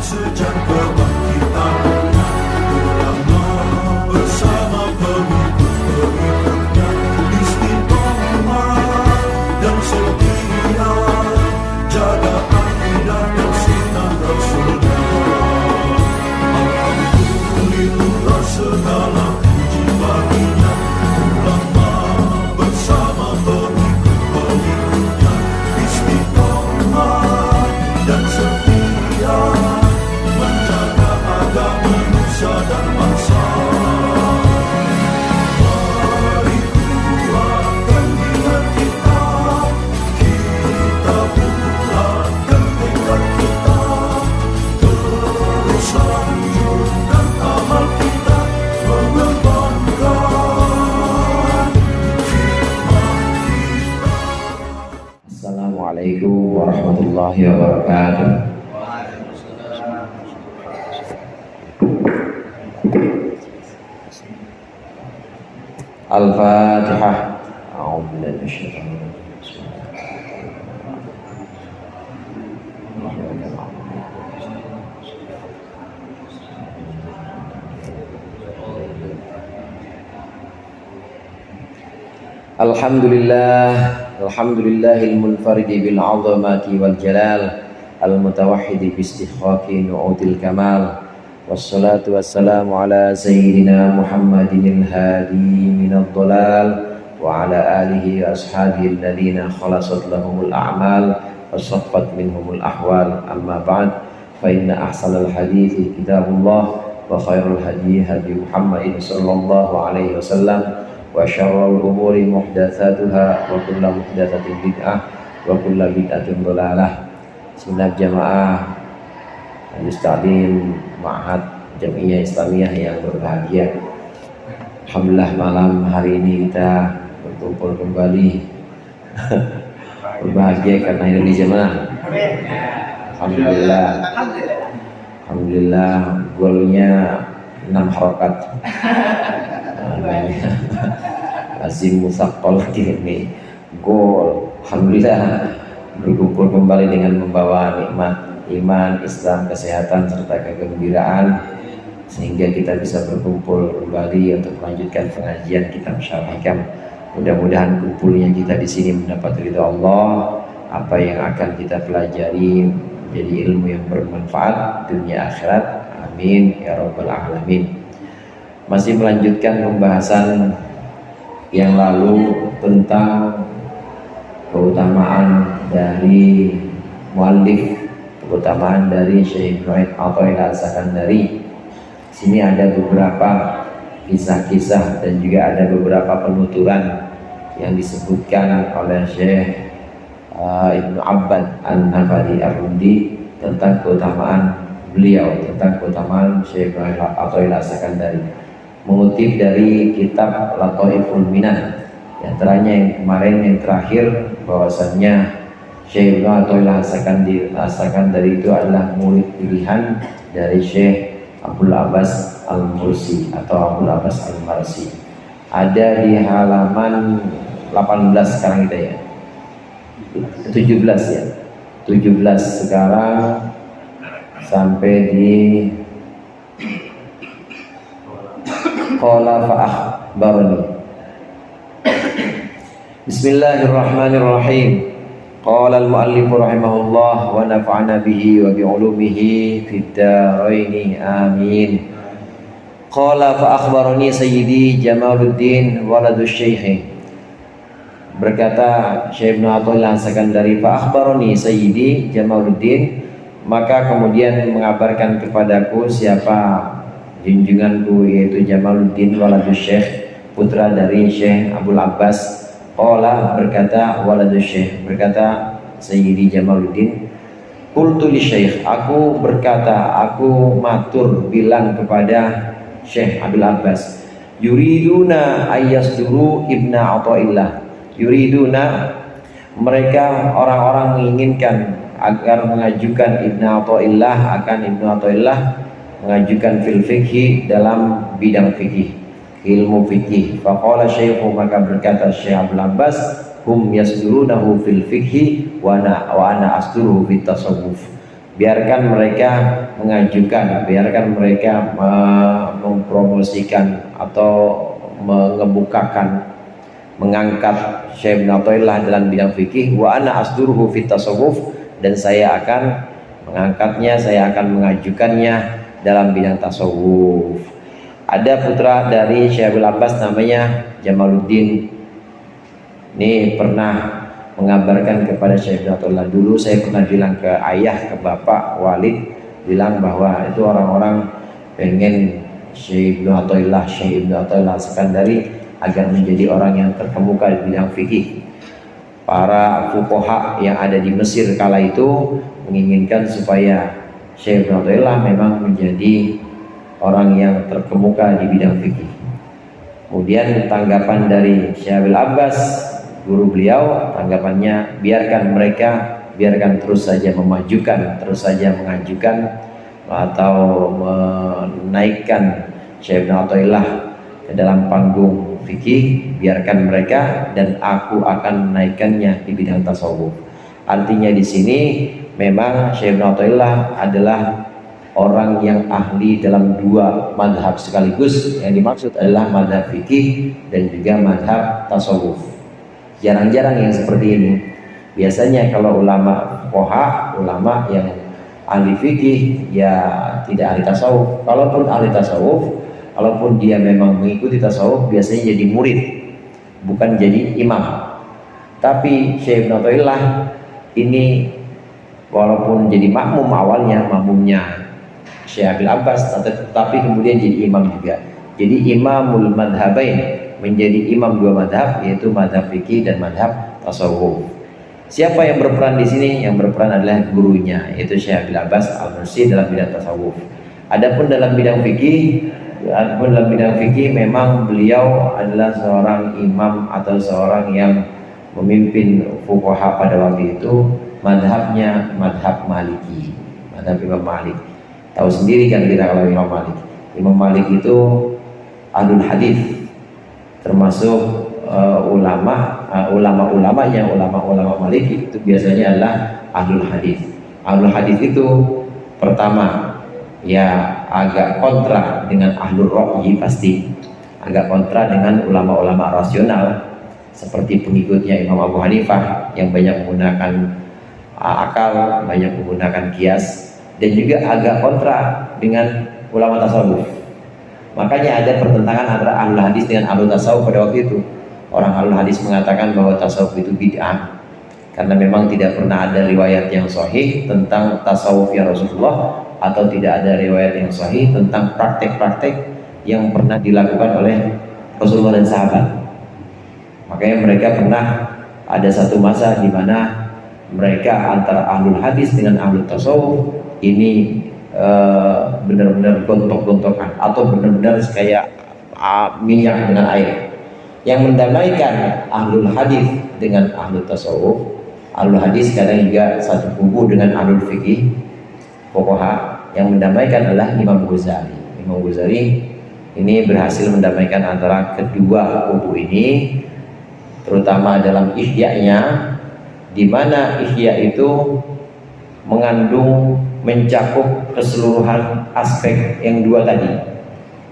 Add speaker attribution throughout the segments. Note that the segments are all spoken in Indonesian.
Speaker 1: sejak kebangkitan ulama bersama pengikut-pengikutnya istiqomah dan setia jaga akidah dan sunnah Rasulullah. Alhamdulillah segala puji baginya ulama bersama pengikut-pengikutnya istiqomah dan setia menjaga agama nusa dan bangsa. Mari kuatkan niat kita, kita bulatkan tekad kita, terus lanjutkan amal kita, mengembangkan hikmah kita.
Speaker 2: Assalamualaikum warahmatullahi wabarakatuh. Al-Fatihah. A'udzu billahi minasyaitonir rajim. Alhamdulillahil munfaridi bil 'azamati wal jalal al mutawahhidi bi istihqaqi nu'util kamal. Wassalatu wassalamu ala sayyidina Muhammadinil hadi minadh dhalal wa ala alihi wa ashabihi alladhina khalasat lahumul a'mal wa saffat minhumul ahwal. Amma ba'd, fa inna ahsanal hadithi kitabullah wa khairul hadi hadi Muhammadin sallallahu alaihi wasallam wa syarrul umuri muhdatsatuha wa kullu muhdatsatin bid'ah wa kullu bid'atin dhalalah. Segenap jamaah Al-Ta'lim Ma'had Jami'iyah Islamiyah yang berbahagia, alhamdulillah malam hari ini kita berkumpul kembali berbahagia karena Indonesia menang. Alhamdulillah. Alhamdulillah, golnya 6 harokat. Azim Musaqqal ini gol. Alhamdulillah berkumpul kembali dengan membawa nikmat iman, Islam, kesehatan serta kegembiraan, sehingga kita bisa berkumpul kembali untuk melanjutkan pengajian kitab Syarah Hikam. Mudah-mudahan kumpulnya kita di sini mendapat ridha Allah. Apa yang akan kita pelajari menjadi ilmu yang bermanfaat dunia akhirat. Amin ya rabbal alamin. Masih melanjutkan pembahasan yang lalu tentang keutamaan dari muallif, keutamaan dari Syekh Ibrahim Athaillah As-Sakandari. Sini ada beberapa kisah-kisah dan juga ada beberapa penuturan yang disebutkan oleh Syekh Ibnu Abbad An-Nafari Ar-Rundi tentang keutamaan beliau, tentang keutamaan Syekh Ibrahim Athaillah As-Sakandari. Mengutip dari kitab Lataiful Minan, yang kemarin yang terakhir, bahwasannya Syekh Ibnu Athaillah As-Sakandari itu adalah murid pilihan dari Syekh Abdul Abbas Al-Mursi atau Abdul Abbas Al-Marsi. Ada di halaman 18 sekarang kita ya. 17 ya. 17 sekarang sampai di qala fa akhbarani. Bismillahirrahmanirrahim. Qala al-muallif rahimahullah wa nafa'ana bihi wa bi 'ulumihi fid dharain amin. Qala fa akhbarani sayyidi Jamaluddin waladu syekh. Berkata Syekh Ibnu Athaillah As-Sakandari, fa akhbarani sayyidi Jamaluddin, maka kemudian mengabarkan kepadaku siapa junjunganku, yaitu Jamaluddin waladu syekh, putra dari Syekh Abdul Abbas. Qala, berkata waladu syekh, berkata Sayyidi Jamaluddin, qultu li syekh, aku berkata, aku matur bilang kepada Syekh Abdul Abbas, yuriduna ayyasduru ibna Athaillah. Yuriduna, mereka orang-orang menginginkan agar mengajukan Ibnu Athaillah, akan Ibnu Athaillah mengajukan fil fikhi, dalam bidang fikih, ilmu fikih. Faqala syekhu, maka berkata Syekh Abdul Abbas, hum yasdurunahu fil fikhi wa ana asduruhu fit tasawuf. biarkan mereka mengajukan, biarkan mereka mempromosikan atau mengemukakan, mengangkat Syekh Ibnu Athaillah dalam bidang fikih. Wa ana asduruhu fit tasawuf, dan saya akan mengangkatnya, saya akan mengajukannya dalam bidang tasawuf. Ada putra dari Syekh Abil Abbas namanya Jamaluddin. Ini pernah mengabarkan kepada Syekh Ibnu Athaillah, dulu saya pernah bilang ke ayah, ke bapak Walid, bilang bahwa itu orang-orang pengen Syekh Ibnu Athaillah Sekandari agar menjadi orang yang terkemuka di bidang fikih. Para fuqaha yang ada di Mesir kala itu menginginkan supaya Syekh Ibnu Athaillah memang menjadi orang yang terkemuka di bidang fikih. Kemudian tanggapan dari Syekh Abil Abbas, guru beliau, tanggapannya biarkan terus saja memajukan, terus saja mengajukan atau menaikkan Syekh Ibnu Athaillah ke dalam panggung fikih, biarkan mereka dan aku akan menaikkannya di bidang tasawuf. Artinya di sini memang Syekh Ibnu Athaillah adalah orang yang ahli dalam dua madhab sekaligus. Yang dimaksud adalah madhab fikih dan juga madhab tasawuf. Jarang-jarang yang seperti ini. Biasanya kalau ulama fuqaha, ulama yang ahli fikih, ya tidak ahli tasawuf. Kalaupun ahli tasawuf, kalaupun dia memang mengikuti tasawuf, biasanya jadi murid, bukan jadi imam. Tapi Syekh Ibnu Athaillah ini walaupun jadi makmum awalnya, makmumnya Syekh Abil Abbas, tetapi kemudian jadi imam juga. Jadi imamul madhabain, menjadi imam dua madhab, yaitu madhab fikih dan madhab tasawuf. Siapa yang berperan di sini? Yang berperan adalah gurunya, yaitu Syekh Abil Abbas Al-Mursi dalam bidang tasawuf. Adapun dalam bidang fikih, memang beliau adalah seorang imam atau seorang yang memimpin fuqaha pada waktu itu. Madhabnya madhab Maliki, madhab Imam Malik. Tahu sendiri kan kita kalau Imam Malik. Imam Malik itu ahlul hadis, termasuk ulama Malik itu biasanya adalah ahlul hadis. Ahlul hadis itu pertama ya agak kontra dengan ahlul ra'yi, pasti agak kontra dengan ulama-ulama rasional seperti pengikutnya Imam Abu Hanifah yang banyak menggunakan akal, banyak menggunakan kias, dan juga agak kontra dengan ulama tasawuf. Makanya ada pertentangan antara ahlul hadis dengan ahlul tasawuf pada waktu itu. Orang ahlul hadis mengatakan bahwa tasawuf itu bid'ah karena memang tidak pernah ada riwayat yang sahih tentang tasawuf ya Rasulullah, atau tidak ada riwayat yang sahih tentang praktek-praktek yang pernah dilakukan oleh Rasulullah dan sahabat. Makanya mereka pernah ada satu masa di mana mereka antara ahlul hadis dengan ahlul tasawuf ini benar-benar gontok-gontokan atau benar-benar kayak minyak dengan air. Yang mendamaikan ahlul hadis dengan ahlul tasawuf, ahlul hadis kadang juga satu kubu dengan ahlul fikih, fuqaha. Yang mendamaikan adalah Imam Ghazali. Imam Ghazali ini berhasil mendamaikan antara kedua kubu ini, terutama dalam ihya-nya, di mana ihya itu mengandung, mencakup keseluruhan aspek yang dua tadi,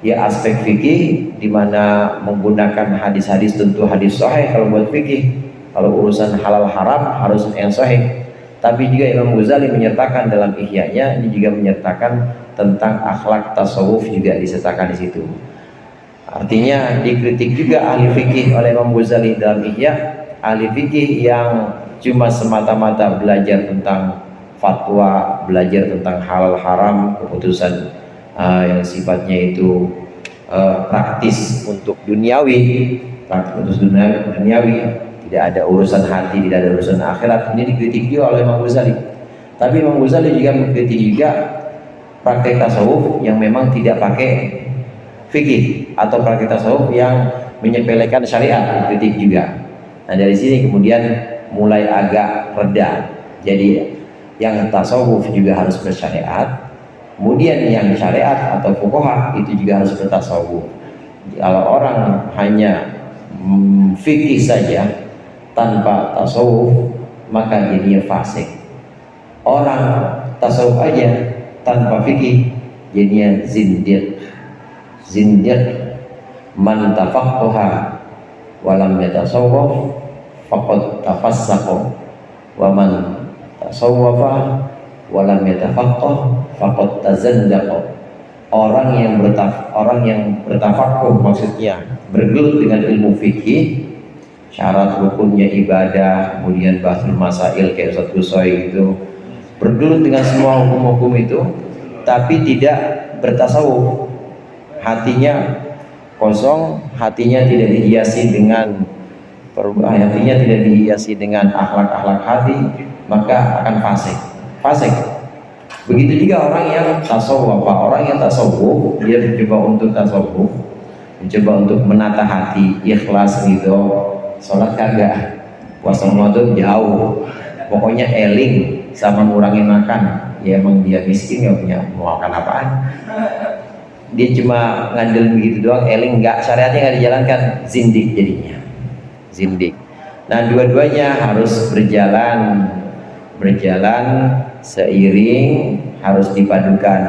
Speaker 2: ya aspek fikih di mana menggunakan hadis-hadis, tentu hadis sahih kalau buat fikih, kalau urusan halal haram harus yang sahih. Tapi juga Imam Ghazali menyertakan dalam ihya-nya ini juga menyertakan tentang akhlak tasawuf juga disertakan di situ. Artinya dikritik juga ahli fikih oleh Imam Ghazali dalam ihya, ahli fikih yang cuma semata-mata belajar tentang fatwa, belajar tentang halal haram, keputusan yang sifatnya itu praktis untuk duniawi, tidak ada urusan hati, tidak ada urusan akhirat. Ini dikritik juga oleh Imam Ghazali. Tapi Imam Ghazali juga mengkritik juga praktek tasawuf yang memang tidak pakai fikih atau praktek tasawuf yang menyepelekan syariat, dikritik juga. Nah dari sini kemudian mulai agak reda. Jadi yang tasawuf juga harus bersyariat, kemudian yang syariat atau fuqaha itu juga harus bertasawuf. Kalau orang hanya fikih saja tanpa tasawuf, maka jadinya fasik. Orang tasawuf aja tanpa fikih jadinya zindiq. Zindiq man tafaqqaha wa lam yatasawwaf faqad tafassaqa wa man tasawwafa wa lam yatafaqqah faqad tazandaqa. Orang yang bertafaqquh maksudnya bergelut dengan ilmu fikih, syarat rukunnya ibadah, kemudian bahsul masail kayak Ustaz Kusoi gitu, bergelut dengan semua hukum-hukum itu, tapi tidak bertasawuf, hatinya kosong, hatinya tidak dihiasi dengan akhlak-akhlak hati, maka akan fasik. Begitu juga orang yang tasawuf. Orang yang tasawuf, dia mencoba untuk tasawuf, mencoba untuk menata hati, ikhlas gitu. Sholat kagak, puasa Ramadan jauh, pokoknya eling sama ngurangin makan. Ya emang dia miskin, ya punya mau makan apaan. Dia cuma ngandel begitu doang, eling nggak, syariatnya nggak dijalankan, zindik jadinya. Zindik. Nah, dua-duanya harus berjalan seiring, harus dipadukan.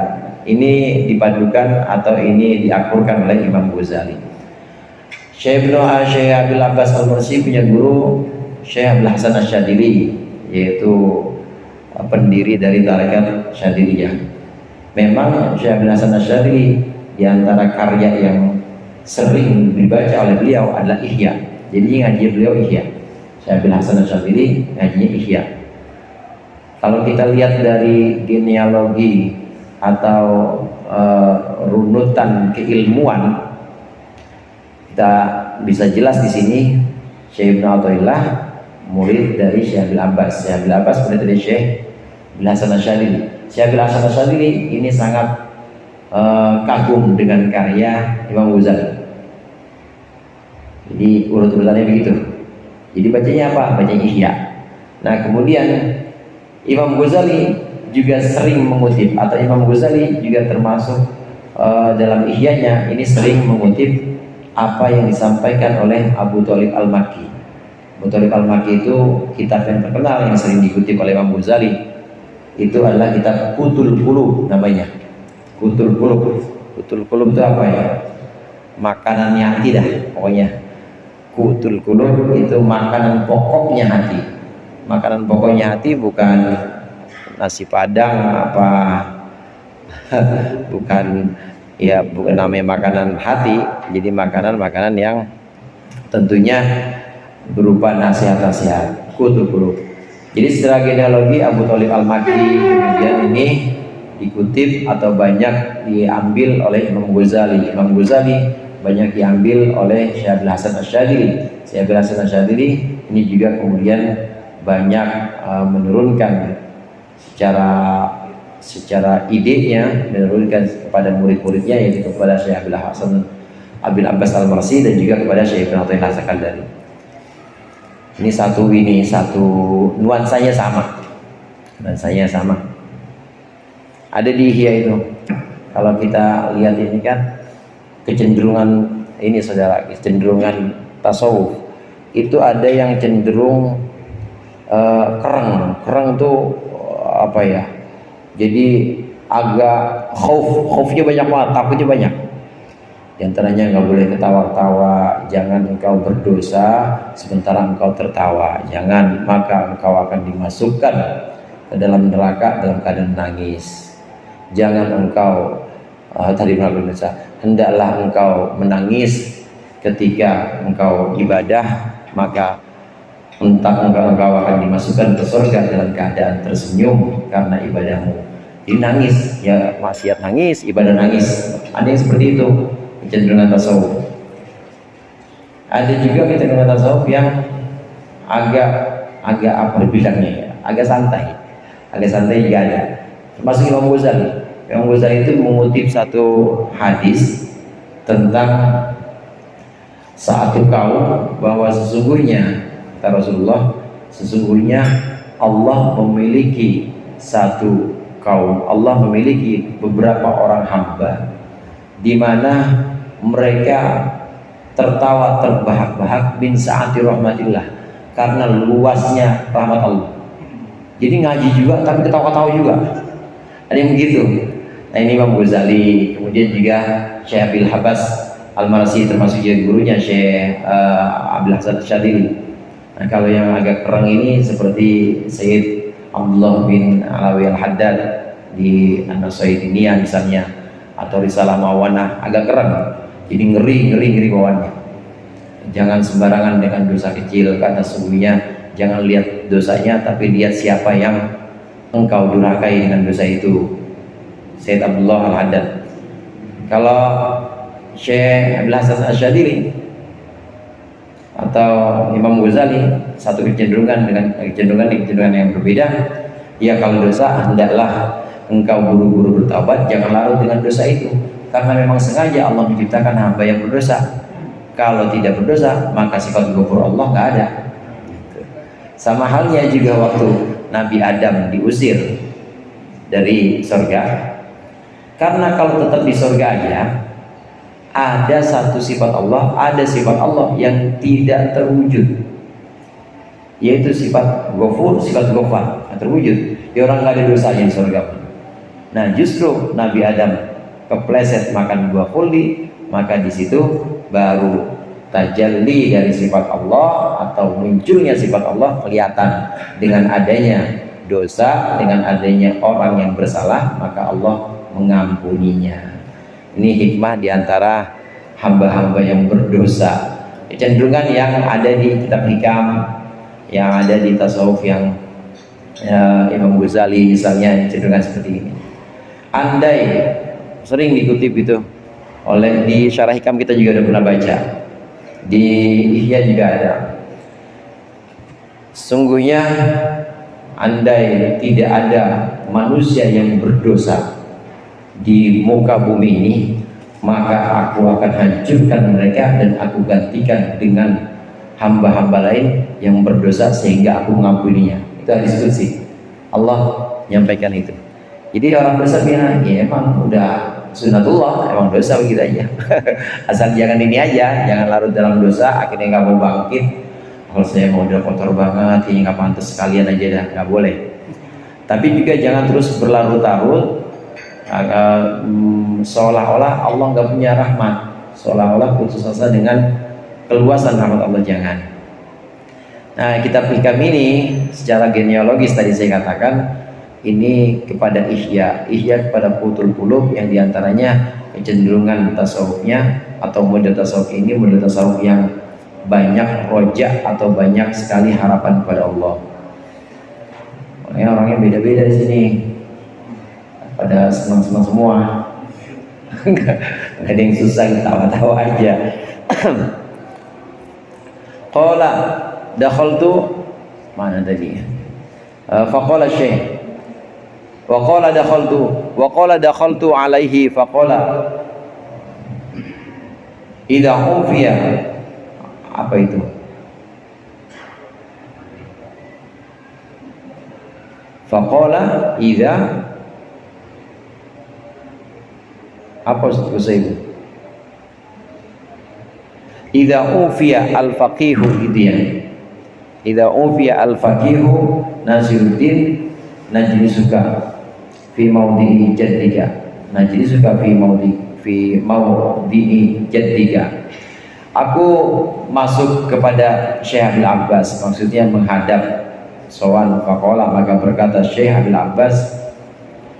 Speaker 2: Ini dipadukan atau ini diakurkan oleh Imam Ghazali. Syekh Abil Abbas Al-Mursi punya guru Syekh Abdul Hasan Asy-Syadzili, yaitu pendiri dari tarekat Syadziliyah. Memang Syekh Abdul Hasan Asy-Syadzili di antara karya yang sering dibaca oleh beliau adalah Ihya. Jadi ngaji beliau Ihya. Syekh Abdul Hasan Asy-Syadzili ngajinya Ihya. Kalau kita lihat dari genealogi atau runutan keilmuan, kita bisa jelas di sini Syekh Ibnu Athaillah murid dari Syekh Abil Abbas. Syekh Abil Abbas murid dari Syekh Abdul Hasan Asy-Syadzili. Syekh Abdul Hasan Asy-Syadzili ini sangat kagum dengan karya Imam Ghazali. Jadi urut-urutannya begitu. Jadi bacanya apa? Bacanya Ihya. Nah, kemudian Imam Ghazali juga sering mengutip, atau Imam Ghazali juga termasuk dalam Ihyanya ini sering mengutip apa yang disampaikan oleh Abu Thalib Al-Makki. Abu Thalib Al-Makki itu kitab yang terkenal yang sering dikutip oleh Imam Ghazali. Itu adalah kitab Qutul Qulub namanya. Qutul Qulub. Qutul Qulub itu apa ya? Makanannya hati dah pokoknya. Qutul Qulub itu makanan pokoknya hati. Makanan pokoknya hati bukan nasi padang apa bukan namanya makanan hati. Jadi makanan yang tentunya berupa nasihat-nasihat. Qutul Qulub. Jadi secara genealogi Abu Thalib Al-Makki kemudian ini dikutip atau banyak diambil oleh Imam Ghazali. Imam Ghazali banyak diambil oleh Syekh Abdul Hasan Asy-Syadzili. Syekh Abdul Hasan Asy-Syadzili ini juga kemudian banyak menurunkan secara idenya, menurunkan kepada murid-muridnya, yaitu kepada Syekh Abdul Hasan Abil Abbas Al-Mursi dan juga kepada Syekh Ibnu Athaillah Sakandari. Ini satu nuansanya sama. Ada di Ihya itu. Kalau kita lihat ini kan kecenderungan ini saudara, kecenderungan tasawuf itu ada yang cenderung kereng tuh apa ya? Jadi agak khaufnya banyak banget, takutnya banyak. Di antaranya nggak boleh ketawa-tawa, jangan engkau berdosa sementara engkau tertawa, jangan maka engkau akan dimasukkan ke dalam neraka dalam keadaan menangis. Jangan engkau hendaklah engkau menangis ketika engkau ibadah, maka entah engkau akan dimasukkan ke surga dalam keadaan tersenyum karena ibadahmu. Jadi nangis, ya maksiat nangis, ibadah nangis. Ada yang seperti itu kecenderungan tasawuf. Ada juga kecenderungan tasawuf yang agak apa bilangnya ya, agak santai juga ada. Termasuk Imam Ghazali. Imam Ghazali itu mengutip satu hadis tentang satu kaum bahwa sesungguhnya kata Rasulullah, sesungguhnya Allah memiliki satu kaum, Allah memiliki beberapa orang hamba di mana mereka tertawa terbahak-bahak min saati rahmatillah, karena luasnya rahmat Allah. Jadi ngaji juga tapi ketawa-ketawa juga. Ada yang begitu. Nah ini Imam Ghazali, kemudian juga Syekh Abil Habas Al-Marsi termasuk juga gurunya Syekh Abdul Hasan Syadili. Nah kalau yang agak kereng ini seperti Sayyid Abdullah bin Alawi Al-Haddad di An-Nasaidiniyah misalnya, atau Risalah Mawanah, agak kereng. Jadi ngeri bawaannya. Jangan sembarangan dengan dosa kecil, karena sesungguhnya jangan lihat dosanya, tapi lihat siapa yang engkau durhakai dengan dosa itu. Sayyid Abdullah Al-Haddad. Kalau Syekh Abdul Hasan Asyadili atau Imam Ghazali, satu kecenderungan yang berbeda. Ya kalau dosa hendaklah engkau buru-buru bertaubat, jangan larut dengan dosa itu, karena memang sengaja Allah menciptakan hamba yang berdosa. Kalau tidak berdosa maka sifat ghafur Allah nggak ada. Sama halnya juga waktu Nabi Adam diusir dari surga. Karena kalau tetap di surga aja, ada satu sifat Allah, ada sifat Allah yang tidak terwujud, yaitu sifat ghafur, sifat ghafar, terwujud. Ya orang nggak ada dosanya di surga. Nah justru Nabi Adam kepleset makan buah khuldi, maka di situ baru tajalli dari sifat Allah atau munculnya sifat Allah kelihatan dengan adanya dosa, dengan adanya orang yang bersalah, maka Allah mengampuninya. Ini hikmah diantara hamba-hamba yang berdosa. Kecenderungan yang ada di kitab hikam, yang ada di tasawuf yang Imam Ghazali misalnya, cenderungan seperti ini. Andai sering dikutip itu oleh di syarah hikam, kita juga udah pernah baca, di Ihya juga ada. Sungguhnya andai tidak ada manusia yang berdosa di muka bumi ini, maka aku akan hancurkan mereka dan aku gantikan dengan hamba-hamba lain yang berdosa sehingga aku mengampuninya. Itu hadis qudsi. Allah menyampaikan itu. Jadi orang dosa bilang, ya emang udah sunatullah, emang dosa begitu aja. Asal jangan ini aja, jangan larut dalam dosa akhirnya nggak mau bangkit. Kalau saya mau udah kotor banget, ini nggak pantas, sekalian aja dah, nggak boleh. Tapi juga jangan terus berlarut-larut seolah-olah Allah nggak punya rahmat, seolah-olah putus asa dengan keluasan rahmat Allah, jangan. Nah kitab hikam ini secara genealogis tadi saya katakan ini kepada ihya kepada Qutul Qulub, yang diantaranya kecenderungan tasawufnya atau model tasawuf ini model tasawuf yang banyak rojak atau banyak sekali harapan kepada Allah. Orangnya beda-beda di sini, pada senang-senang semua. Nggak ada yang susah, tawa-tawa aja. Qala dakhaltu, mana tadi? Faqala syekh wa qala dakhaltu alaihi faqala idza ufiya. Apa itu? Faqala idza, apa bahasa itu? Idza ufiya al-faqihu idiyan. Idza ufiya al-faqihu Nasiruddin najlisuka fi maudhi'i jaddika. Najlisuka fi maudhi'i jaddika. Aku masuk kepada Syekh Abil Abbas, maksudnya menghadap sowan. Faqala, maka berkata Syekh Abil Abbas,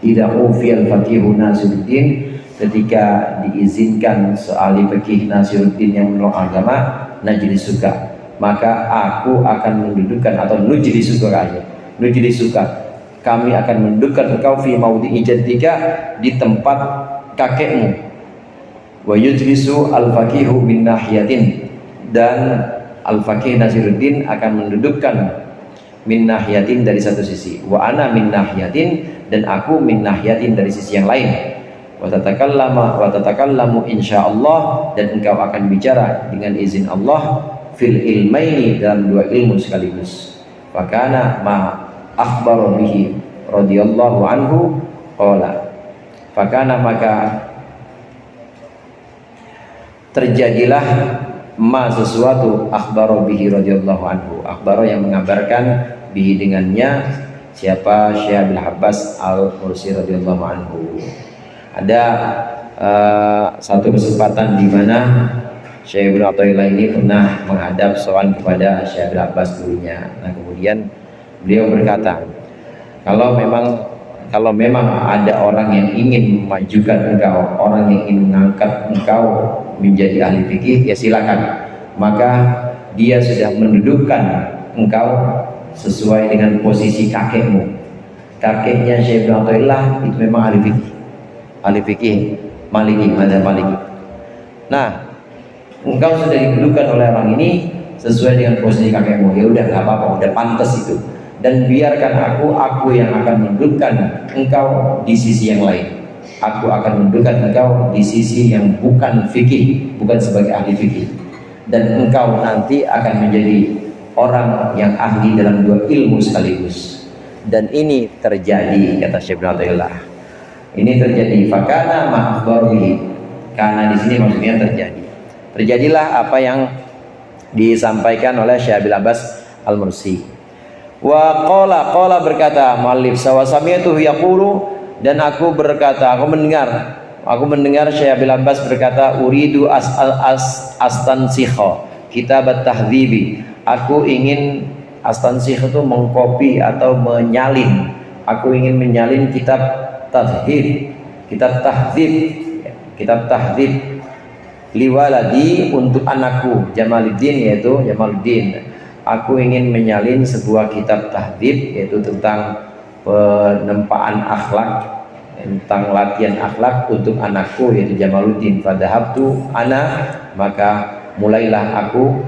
Speaker 2: idza ufiya al-faqihu Nasiruddin, ketika diizinkan seahli fikih Nasiruddin yang menolong agama, najlisuka, maka aku akan mendudukkan, atau nujlisuka aja, nujlisuka, kami akan mendudukkan engkau fi maudhi'i jaddika, di tempat kakekmu. Wa yujlisu al-faqihu min nahiyatin, dan al-faqih Nasiruddin akan mendudukkan min nahiyatin, dari satu sisi, wa ana min nahiyatin, dan aku min nahiyatin, dari sisi yang lain. Wa tatakallamu insyaallah, dan engkau akan bicara dengan izin Allah fil ilmaini, dalam dua ilmu sekaligus. Fakana ma akhbara bihi radhiyallahu anhu qala, fakana, maka terjadilah ma, sesuatu, akhbara bihi radhiyallahu anhu, akhbara yang mengabarkan bihi dengannya, siapa Syekh Abil Abbas Al-Mursi radhiyallahu anhu. Ada satu kesempatan di mana Syekh Ibnu Athaillah ini pernah menghadap soal kepada Syekh Abil Abbas gurunya. Nah, kemudian beliau berkata, kalau memang ada orang yang ingin memajukan engkau, orang yang ingin mengangkat engkau menjadi ahli fikih, ya silakan. Maka dia sudah mendudukkan engkau sesuai dengan posisi kakekmu. Kakeknya Syekh Ibnu Athaillah itu memang ahli fikih Maliki, mazhab Maliki. Nah, engkau sudah didudukan oleh orang ini sesuai dengan posisi kakekmu. Ya udah, nggak apa-apa, udah pantas itu. Dan biarkan aku yang akan mendudukkan engkau di sisi yang lain. Aku akan mendudukkan engkau di sisi yang bukan fikih, bukan sebagai ahli fikih. Dan engkau nanti akan menjadi orang yang ahli dalam dua ilmu sekaligus. Dan ini terjadi, kata Syekh Ibnu Athaillah. Ini terjadi. Fakana ma'akhbarihi. Karena di sini maksudnya terjadi. Terjadilah apa yang disampaikan oleh Syekh Abil Abbas Al-Mursi. Wa qala berkata muallif sawasami'tuhu yaqulu, dan aku mendengar Syekh Abil Abbas berkata, uridu astansikha kitab at-tahdhibi. Aku ingin astansikh itu mengkopi atau menyalin. Aku ingin menyalin kitab tahdhib liwaladi untuk anakku Jamaluddin, yaitu Jamaluddin. Aku ingin menyalin sebuah kitab tahdhib, yaitu tentang penempaan akhlak, tentang latihan akhlak untuk anakku, yaitu Jamaluddin. Fadhahabtu ana, maka mulailah aku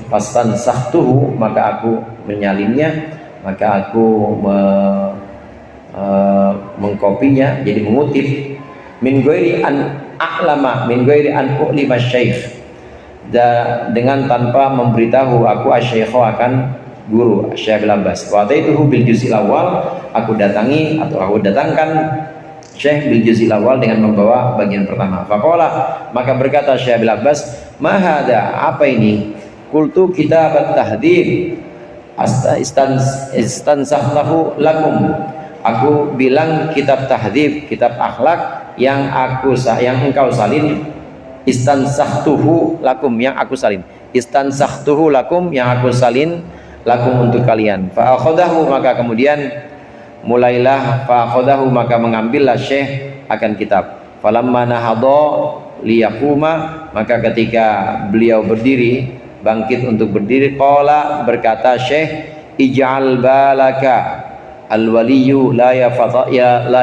Speaker 2: fastansahtuhu, maka aku menyalinnya, maka aku mengkopinya, jadi mengutip min ghairi an u'lima syekh, dengan tanpa memberitahu aku asyikho akan guru Syekh Abil Abbas. Wa ataituhu bil juz'il awal, aku datangkan Syekh bil juz'il awal dengan membawa bagian pertama. Faqala, maka berkata Syekh Abil Abbas, ma hada, apa ini? Qultu kitab at-tahdhib istansahtahu lakum. Aku bilang kitab tahdhib, kitab akhlak yang engkau salin, istansahtuhu lakum, yang aku salin, istansahtuhu lakum, yang aku salin lakum untuk kalian. Fa akhadahu, maka kemudian maka mengambillah Syekh akan kitab. Falamma nahadha liyaquma, maka ketika beliau berdiri, bangkit untuk berdiri, qala, berkata Syekh, ij'al balaka al-waliyyu la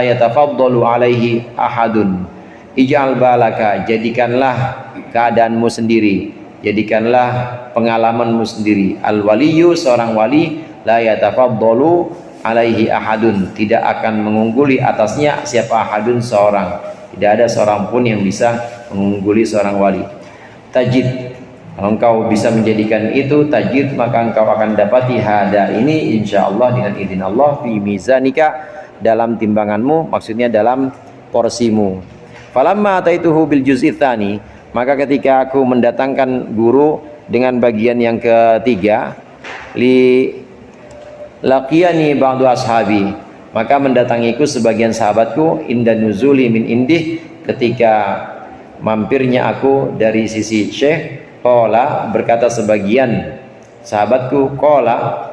Speaker 2: yatafaddalu alaihi ahadun. Ij'al balaka, jadikanlah keadaanmu sendiri, jadikanlah pengalamanmu sendiri. Al-waliyyu, seorang wali, la yatafaddalu alaihi ahadun, tidak akan mengungguli atasnya siapa ahadun, seorang. Tidak ada seorang pun yang bisa mengungguli seorang wali. Tajid, kalau engkau bisa menjadikan itu tajid, maka engkau akan dapati hada ini insyaallah dengan izin Allah fi mizanika, dalam timbanganmu, maksudnya dalam porsimu. Falamma ataituhu bil juz'i tsani, maka ketika aku mendatangkan guru dengan bagian yang ketiga, laqiyani ba'du ashabi, maka mendatangiku sebagian sahabatku, inda nuzuli min indih, ketika mampirnya aku dari sisi Syekh. Qala, berkata sebagian sahabatku, qala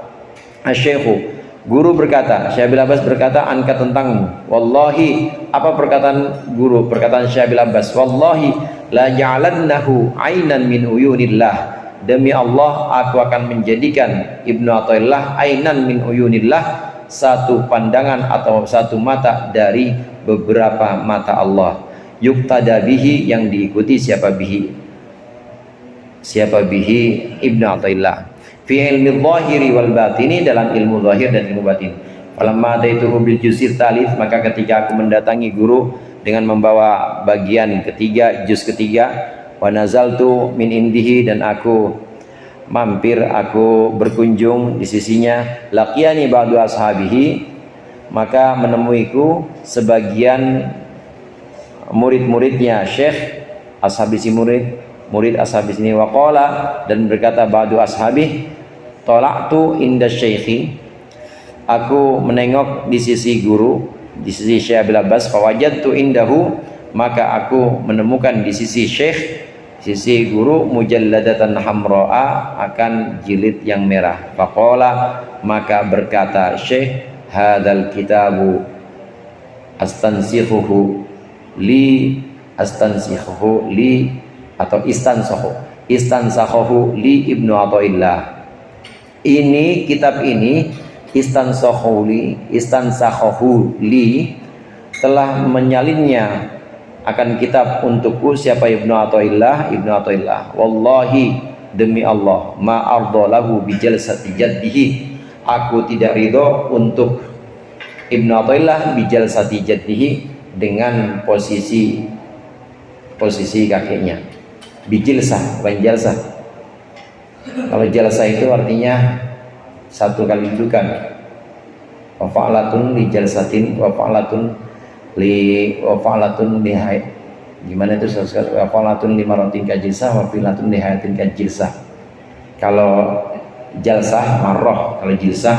Speaker 2: asy-syekhu, guru berkata, Syekh Abil Abbas berkata, anka, tentangmu. Wallahi, apa perkataan guru? Perkataan Syekh Abil Abbas, wallahi la ja'alannahu ainan min uyunillah, demi Allah aku akan menjadikan Ibnu Athaillah ainan min uyunillah, satu pandangan atau satu mata dari beberapa mata Allah. Yuqtada bihi, yang diikuti siapa bihi Ibnu Athaillah, fi ilmi zahiri wal batini, dalam ilmu zahir dan ilmu batin. Falamma ataituhu bil juz'i tsalits, maka ketika aku mendatangi guru dengan membawa bagian ketiga, juz ketiga, wa nazaltu min indihi, dan aku mampir, aku berkunjung di sisinya, laqiyani ba'du ashabihi, maka menemuiku sebagian murid-muridnya Syekh, ashabi si murid ashabi ini. Waqala, dan berkata ba'du ashabi, tola'tu inda syekhi, aku menengok di sisi guru, di sisi Syekh Abil Abbas, fawajadtu indahu, maka aku menemukan di sisi Syekh, sisi guru, mujalladatan hamra'a, akan jilid yang merah. Faqala, maka berkata Syekh, hadzal kitabu astansikhuhu li, astansikhuhu li, atau istansakhuhu li Ibnu Athaillah. Ini kitab ini istansakhuhu li, telah menyalinnya akan kitab untukku. Siapa? Ibnu Athaillah. Wallahi, demi Allah, ma ardalahu bi jalsati jaddihi, aku tidak ridho untuk Ibnu Athaillah bi jalsati jaddihi, dengan posisi kakeknya. Bijilsah, bukan jalsah. Kalau jalsah itu artinya satu kali dudukan. Wa fa'latun li jalsatin, wa fa'latun li gimana itu? Wa fa'latun li maratin ka jilsah, wa fi'latun li hayatin ka jilsah. Kalau jalsah marrah, kalau jilsah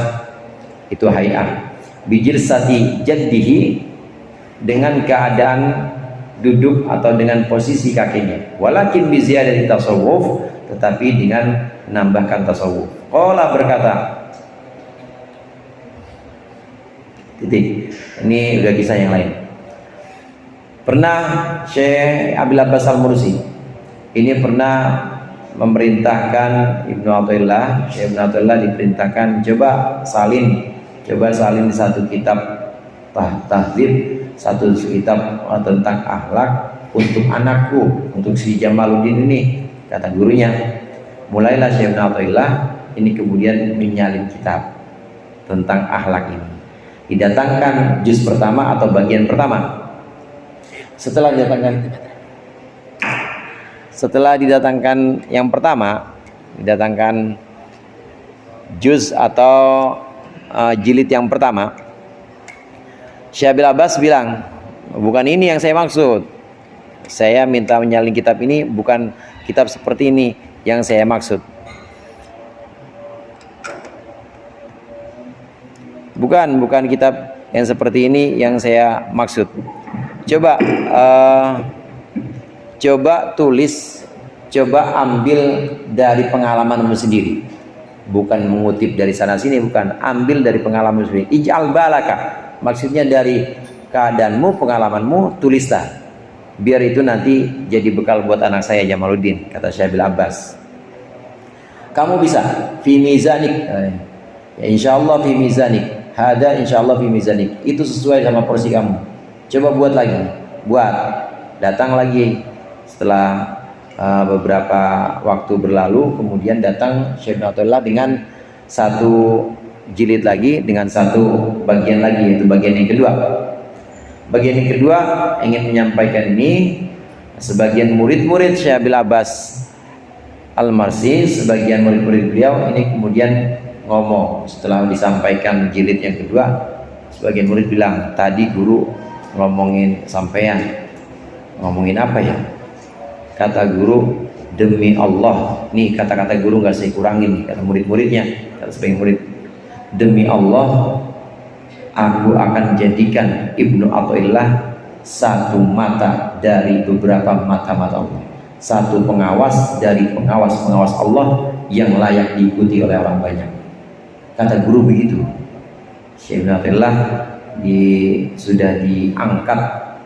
Speaker 2: itu hay'ah. Bijilsati jaddihi, dengan keadaan duduk atau dengan posisi kakinya. Walakin bi ziyadati tasawuf, tetapi dengan menambahkan tasawuf. Qala, berkata, titik. Ini udah kisah yang lain. Pernah Syekh Abil Abbas Al-Mursi ini pernah memerintahkan Ibnu Athaillah, Syekh Ibnu Athaillah diperintahkan coba salin di satu kitab tahdzib, satu kitab tentang akhlak untuk anakku, untuk si Jamaluddin ini, kata gurunya. Mulailah Syekh Ibnu Athaillah ini kemudian menyalin kitab tentang akhlak ini. Didatangkan juz pertama atau bagian pertama. Setelah didatangkan yang pertama, didatangkan juz atau jilid yang pertama, Syekh Abil Abbas bilang, bukan ini yang saya maksud. Saya minta menyalin kitab ini, bukan kitab seperti ini yang saya maksud. Bukan kitab yang seperti ini yang saya maksud. Coba tulis, coba ambil dari pengalamanmu sendiri. Bukan mengutip dari sana sini, bukan. Ambil dari pengalamanmu sendiri. Ij'al balaka. Maksudnya dari keadaanmu, pengalamanmu, tulislah. Biar itu nanti jadi bekal buat anak saya Jamaluddin, kata Syekh Abil Abbas. Kamu bisa fi mizanik. Ya insyaallah fi mizanik. Hada insyaallah fi mizanik. Itu sesuai sama porsi kamu. Coba buat lagi. Datang lagi setelah beberapa waktu berlalu, kemudian datang Syekh Athaillah dengan satu jilid lagi, dengan satu bagian lagi, yaitu bagian yang kedua. Bagian yang kedua ingin menyampaikan ini, sebagian murid-murid Syekh Abil Abbas Al-Marsi, sebagian murid-murid beliau ini kemudian ngomong setelah disampaikan jilid yang kedua. Sebagian murid bilang, tadi guru ngomongin sampean, ngomongin apa ya? Kata guru, demi Allah, nih kata-kata guru nggak saya kurangin nih, kata murid-muridnya, kata sebagian murid, demi Allah, aku akan jadikan Ibnu Athaillah satu mata dari beberapa mata-mata Allah, satu pengawas dari pengawas-pengawas Allah yang layak diikuti oleh orang banyak. Kata guru begitu. Syekh Ibnu Athaillah sudah diangkat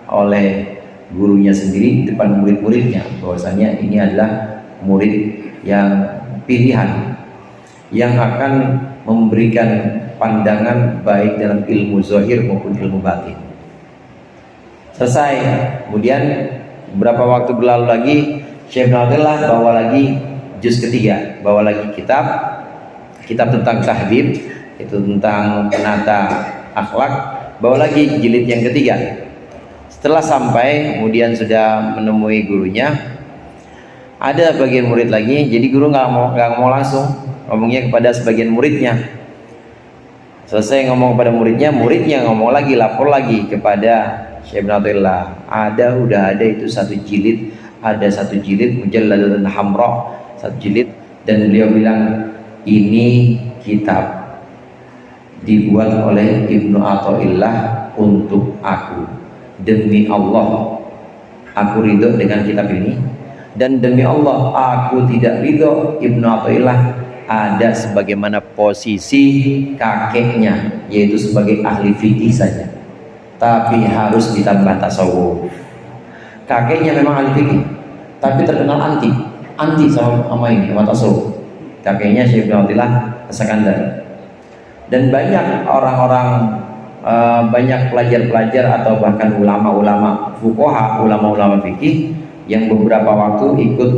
Speaker 2: oleh gurunya sendiri di depan murid-muridnya, bahwasanya ini adalah murid yang pilihan, yang akan memberikan pandangan baik dalam ilmu zahir maupun ilmu batin. Selesai. Kemudian beberapa waktu berlalu lagi, Syekh Ibnu Athaillah bawa lagi juz ketiga, bawa lagi kitab tentang tahdzib, itu tentang penata akhlak, bawa lagi jilid yang ketiga. Setelah sampai, kemudian sudah menemui gurunya, ada bagian murid lagi, jadi guru nggak mau langsung ngomongnya kepada sebagian muridnya. Selesai ngomong kepada muridnya ngomong lagi, lapor lagi kepada Syekh Ibnu Athaillah. Udah ada itu satu jilid, ada satu jilid mujalladatan hamra, satu jilid, dan beliau bilang ini kitab dibuat oleh Ibnu Athaillah untuk aku. Demi Allah aku ridho dengan kitab ini, dan demi Allah aku tidak ridho Ibnu Athaillah ada sebagaimana posisi kakeknya, yaitu sebagai ahli fikih saja, tapi harus ditambah tasawuf. Kakeknya memang ahli fikih, tapi terkenal anti sama ini, sama tasawuf. Kakeknya Syekh Ibnu Athaillah As-Sakandari. Dan banyak orang-orang, banyak pelajar-pelajar atau bahkan ulama-ulama fuqaha, ulama-ulama fikih yang beberapa waktu ikut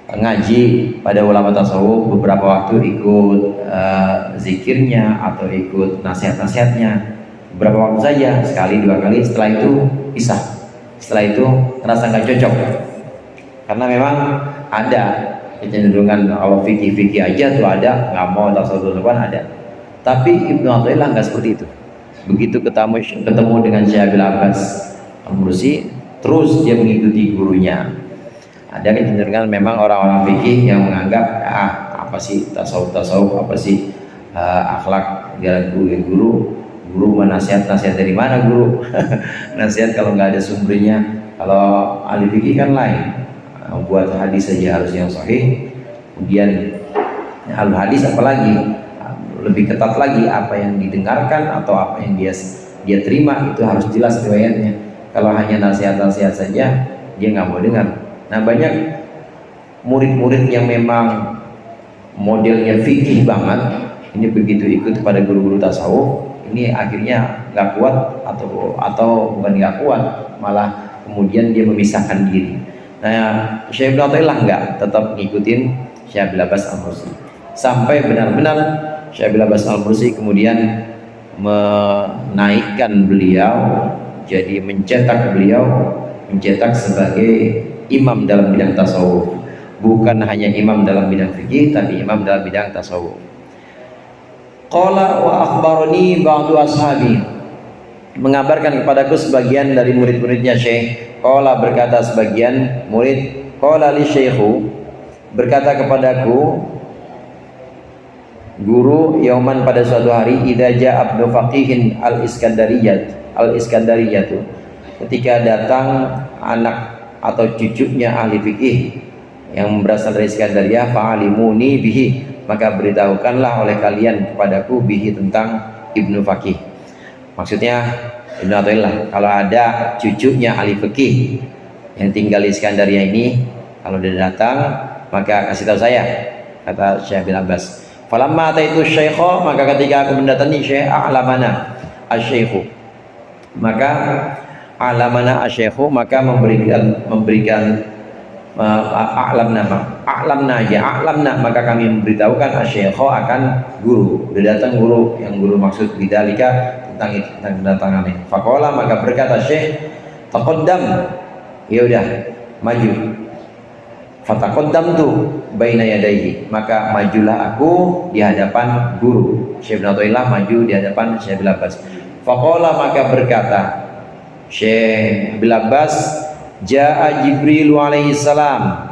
Speaker 2: ngaji pada ulama tasawuf, beberapa waktu ikut zikirnya atau ikut nasihat-nasihatnya, beberapa waktu saja, sekali dua kali, setelah itu pisah. Setelah itu ngerasa nggak cocok, karena memang ada kecenderungan kalau fikih aja tuh ada, nggak mau tasawuf ada. Tapi Ibnu Athaillah nggak seperti itu. Begitu ketemu dengan Syekh Abil Abbas Al-Mursi, terus dia mengikuti gurunya. Ada kecenderungan memang orang-orang fikih yang menganggap apa sih tasawuf, apa sih akhlak guru nasihat dari mana guru? Nasihat kalau nggak ada sumbernya. Kalau ahli fikih kan lain, buat hadis saja harus yang sahih, kemudian al hadis apalagi lebih ketat lagi, apa yang didengarkan atau apa yang dia terima itu harus jelas riwayatnya. Kalau hanya nasihat-nasihat saja dia nggak mau dengar. Nah, banyak murid-murid yang memang modelnya fikih banget, ini begitu ikut kepada guru-guru tasawuf, ini akhirnya nggak kuat atau bukan nggak kuat, malah kemudian dia memisahkan diri. Nah, Syekh Ibnu Athaillah nggak, tetap ngikutin Syekh Abil Abbas Al-Mursi sampai benar-benar Syekh Abil Abbas Al-Mursi kemudian menaikkan beliau, jadi mencetak sebagai imam dalam bidang tasawuf, bukan hanya imam dalam bidang fikih, tapi imam dalam bidang tasawuf. Qala wa akhbarani ba'du ashabi, mengabarkan kepadaku sebagian dari murid-muridnya Syekh. Qala, berkata sebagian murid, qala li syekhu, berkata kepadaku guru, yauman, pada suatu hari, idza ja'a abnu faqihin al-iskandariyatu, ketika datang anak atau cucunya ahli fikih yang berasal dari Iskandariyah, fa'alimuni bihi, maka beritahukanlah oleh kalian kepadaku bihi, tentang Ibnu Faqih. Maksudnya Ibnu Athaillah, kalau ada cucunya ahli fikih yang tinggal di Iskandariyah ini, kalau dia datang maka kasih tahu saya, kata Syekh bin Abbas. Falamma ataitu syaikha, maka ketika aku mendatangi Syekh, a'lamana asy-syaikhu, maka a'lamana asy-syaikhu, maka memberikan a'lamna, maka kami memberitahukan asy-syaikha akan guru. Sudah datang guru, yang guru maksud bidzalika, tentang kedatangan ini. Faqala, maka berkata Syekh, taqaddam, ya udah maju. Fataqaddamtu baina yadayhi, maka majulah aku di hadapan guru. Syekh Ibnu Athaillah maju di hadapan Syekh Abil Abbas. Faqala, maka berkata Syekh Abil Abbas, jaa Jibril alaihi salam,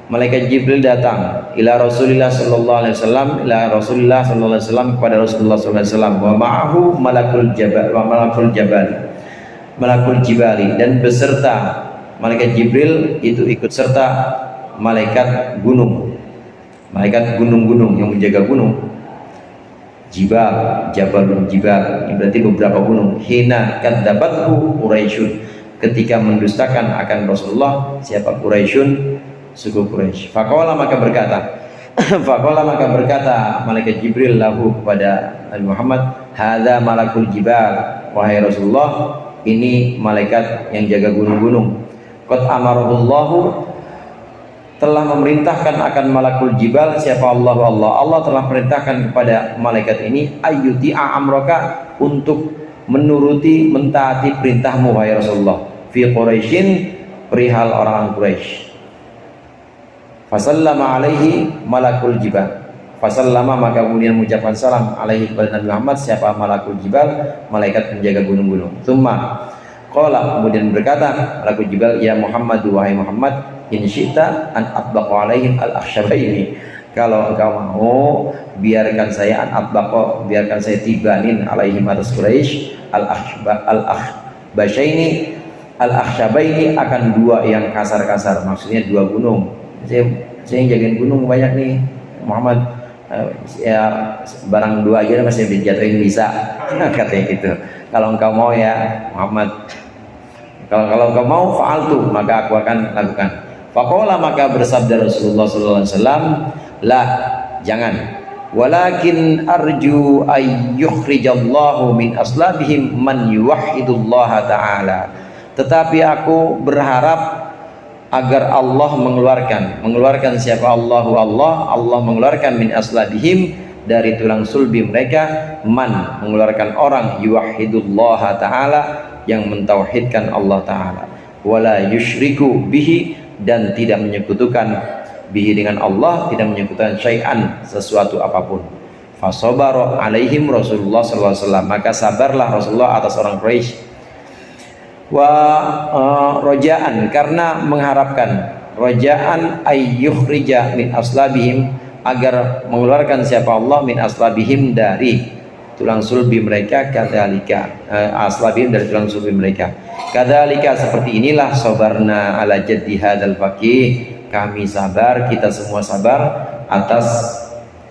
Speaker 2: malaikat Jibril datang ila Rasulillah sallallahu alaihi wasallam, kepada Rasulullah sallallahu alaihi wasallam, wa ma'ahu malakul jibali, dan beserta malaikat Jibril itu ikut serta malaikat gunung yang menjaga gunung. Jabalun jibal, ini berarti beberapa gunung. Hina kadzabathu Quraisyun, ketika mendustakan akan Rasulullah, siapa? Quraisyun, suku Quraisy. Faqala, maka berkata malaikat Jibril lahu, kepada Nabi Muhammad, hadza malakul jibal, wahai Rasulullah, ini malaikat yang jaga gunung-gunung. Qad amarahullahu, telah memerintahkan akan malakul jibal, siapa? Allah telah perintahkan kepada malaikat ini, ayyuti'a amraka, untuk menuruti, mentaati perintahmu wahai Rasulullah, fi Quraisyin, perihal orang Quraisy. Fasallama alaihi malakul jibal, fasallama, maka kemudian mengucapkan salam alaihi, kepada Nabi Muhammad, siapa? Malakul jibal, malaikat penjaga gunung-gunung. Tsumma qala, kemudian berkata malakul jibal, ya Muhammad, wahai Muhammad, in syi'ta an atbaqa alaihim al-akhshabaini, kalau engkau mau, biarkan saya biarkan saya tibanin alaihim atas Quraisy al-akhshabaini akan dua yang kasar-kasar, maksudnya dua gunung. Saya yang jagain gunung banyak nih Muhammad, ya barang dua aja masih dijatuhin bisa. Katanya gitu. Kalau engkau mau ya Muhammad, kalau engkau mau fa'altu, maka aku akan lakukan. Faqala, maka bersabda Rasulullah sallallahu alaihi wasallam, lah, jangan. Walakin arju ay yukhrijallahu min aslabihim man yuwahhidullaha ta'ala. Tetapi aku berharap agar Allah mengeluarkan siapa? Allah mengeluarkan min aslabihim, dari tulang sulbi mereka, mengeluarkan orang yuwahhidullaha ta'ala, yang mentauhidkan Allah ta'ala, wala yusyriku bihi, dan tidak menyekutukan bihi dengan Allah, tidak menyekutukan syai'an, sesuatu apapun. Fasabara alaihim Rasulullah sallallahu alaihi wasallam, maka sabarlah Rasulullah atas orang Quraisy. Rojaan, karena mengharapkan, rojaan ayyukhrija min aslabihim, agar mengeluarkan siapa Allah min aslabihim, dari tulang sulbi mereka, kadzalika aslabihim, dari tulang sulbi mereka, kadzalika, seperti inilah, sabarna ala jaddi hadzal faqih, kami sabar, kita semua sabar atas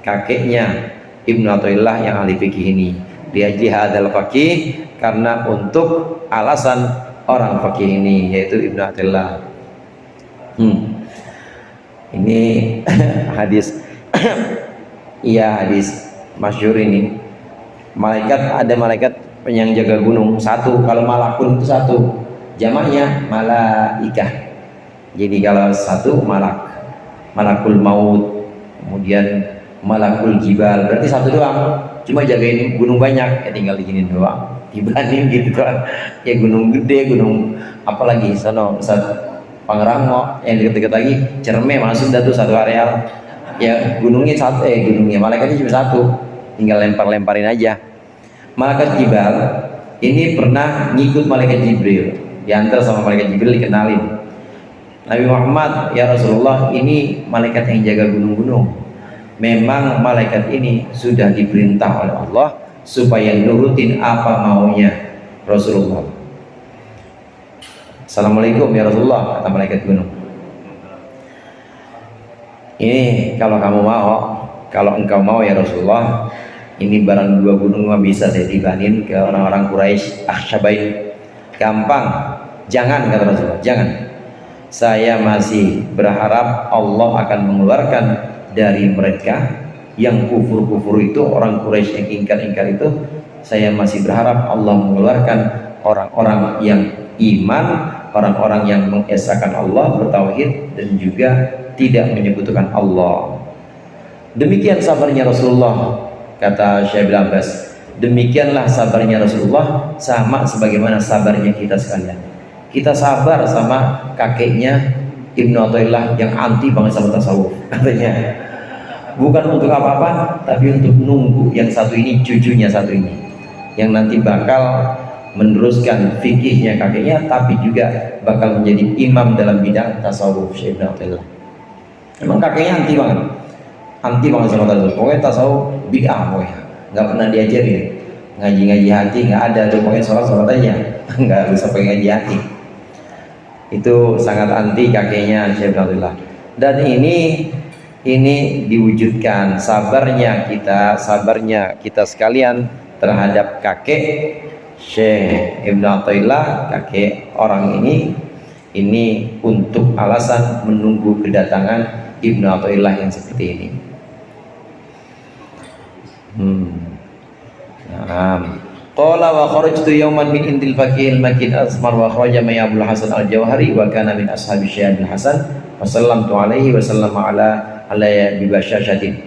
Speaker 2: kakeknya Ibnu Athaillah yang ahli fikih ini, liajli hadzal faqih, karena untuk alasan orang fakih ini, yaitu Ibnu Athaillah. Ini hadis iya, hadis masyhur ini. Ada malaikat yang jaga gunung satu, kalau malakun itu satu, jamaknya malaikah. Jadi kalau satu malakul maut, kemudian malakul jibal, berarti satu doang, cuma jagain gunung banyak, ya tinggal di sini doang. Dibanding gitu kan, ya gunung gede, gunung apalagi sono Pangrango, yang deket-deket lagi Cerme, masuk dah tuh satu areal, ya gunungnya malaikatnya cuma satu, tinggal lemparin aja. Malaikat Jibal ini pernah ngikut malaikat Jibril, diantar sama malaikat Jibril, dikenalin Nabi Muhammad, ya Rasulullah, ini malaikat yang jaga gunung-gunung. Memang malaikat ini sudah diperintah oleh Allah supaya nurutin apa maunya Rasulullah. Assalamualaikum ya Rasulullah, kata malaikat gunung. Ini kalau engkau mau ya Rasulullah, ini barang dua gunung bisa saya tibanin ke orang-orang Quraisy Akhshabain. Gampang, jangan, kata Rasulullah, jangan. Saya masih berharap Allah akan mengeluarkan dari mereka yang kufur itu, orang Quraisy yang ingkar itu, saya masih berharap Allah mengeluarkan orang-orang yang iman, orang-orang yang mengesahkan Allah, bertauhid, dan juga tidak menyekutukan Allah. Demikian sabarnya Rasulullah, kata Syekh Ibnu Abbas. Demikianlah sabarnya Rasulullah, sama sebagaimana sabarnya kita sekalian. Kita sabar sama kakeknya Ibnu Athaillah yang anti banget sama tasawuf, katanya. Bukan untuk apa-apa, tapi untuk nunggu yang satu ini, cucunya satu ini, yang nanti bakal meneruskan fikihnya kakeknya, tapi juga bakal menjadi imam dalam bidang tasawuf, Syekh Ibnu Athaillah. Emang kakeknya anti banget sama tasawuf. Pokoknya tasawuf bid'ah, pokoknya nggak pernah diajarin. Ngaji hati nggak ada tuh, pokoknya sholat aja, nggak bisa pakai ngaji hati. Itu sangat anti kakeknya Syekh Ibnu Athaillah. Dan ini diwujudkan sabarnya kita sekalian terhadap kakek Syekh Ibnu Athaillah, kakek orang ini untuk alasan menunggu kedatangan Ibnu Athaillah yang seperti ini. Qala wa kharajtu yawman min indil faqih al-makin asmar wa kharaja may Abdul Hasan al-Jauhari wa kana min ashabi Syekh Abdul Hasan wa sallamtu alaihi wa sallama ala bibashashatin.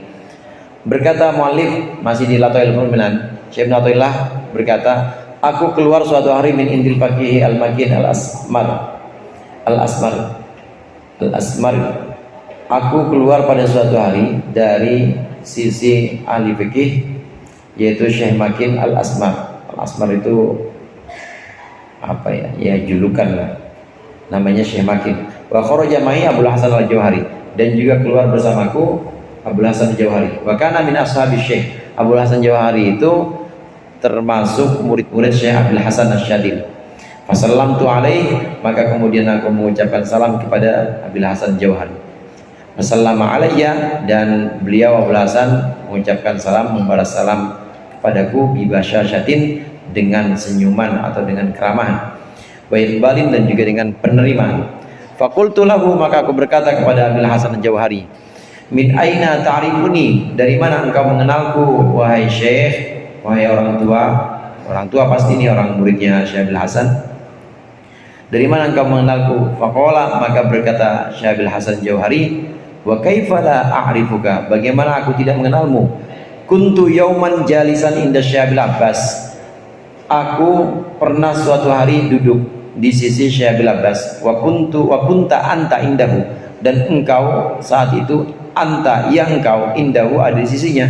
Speaker 2: Berkata muallif masih di Latail Fulminan, Syekh Ibnu Athaillah berkata, aku keluar suatu hari min indil faqih al-makin al-asmar. Aku keluar pada suatu hari dari sisi ahli fikih, yaitu Syekh Makin al-Asmar. Al-Asmar itu apa ya? Ya julukan lah. Namanya Syekh Makin. Wa kharaja ma'i Abdul Hasan al-Jauhari, dan juga keluar bersamaku Abdul Hasan Jauhari. Wa kana min ashabi Syekh. Abdul Hasan Jauhari itu termasuk murid-murid Syekh Abdul Hasan Asyadili. Fasallamtu alaih, maka kemudian aku mengucapkan salam kepada Abdul Hasan Jauhari. Wasallama alayya, dan beliau Abdul Hasan mengucapkan salam, membalas salam kepadaku bibasyasyatin, dengan senyuman atau dengan keramahan, wa iqbalin, dan juga dengan penerimaan. Faqultu lahu, maka aku berkata kepada Abdul Hasan Jauhari, min aina ta'rifuni, dari mana engkau mengenalku wahai Syekh, wahai orang tua pasti ini orang muridnya Syekh Abdul Hasan, dari mana engkau mengenalku? Faqala, maka berkata Syekh Abdul Hasan Jauhari, wa kaifa la a'rifuka, bagaimana aku tidak mengenalmu? Kuntu yauman jalisan inda Syekh Abil Abbas, aku pernah suatu hari duduk di sisi Syekh Abil Abbas. Wa kunta anta indahu, dan engkau saat itu anta, yang engkau, indahu, ada di sisinya.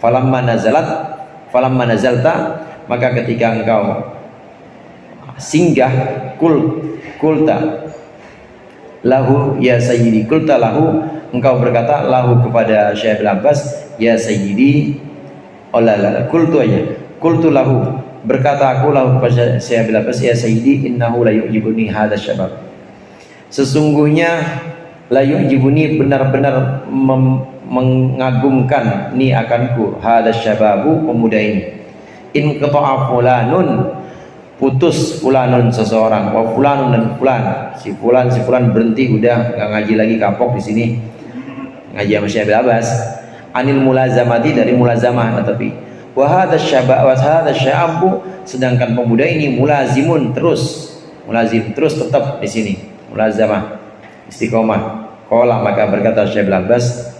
Speaker 2: Falamma nazalta, maka ketika engkau singgah, kulta lahu ya sayyidi, kulta lahu, engkau berkata lahu kepada Syekh Abil Abbas, ya sayyidi, kultu aja, kultu lahu, berkata aku lahu kepada Syekh Abil Abbas, ya sayyidi, innahu la yu'jibuni hadha syabab, sesungguhnya la yu'jibuni, benar-benar mengagumkan ni akanku, hadha syababu, pemuda ini. In qata'a fulanun, putus fulanun seseorang, wa fulanun, dan fulan, si fulan berhenti, udah nggak ngaji lagi, kapok di sini ngaji sama Syekh Abil Abbas. Anil mulazamati, dari mulazamah, tetapi wa hadha syabu, sedangkan pemuda ini mulazim terus tetap di sini, mulazamah, istiqomah. Qala, maka berkata Syekh Abil Abbas,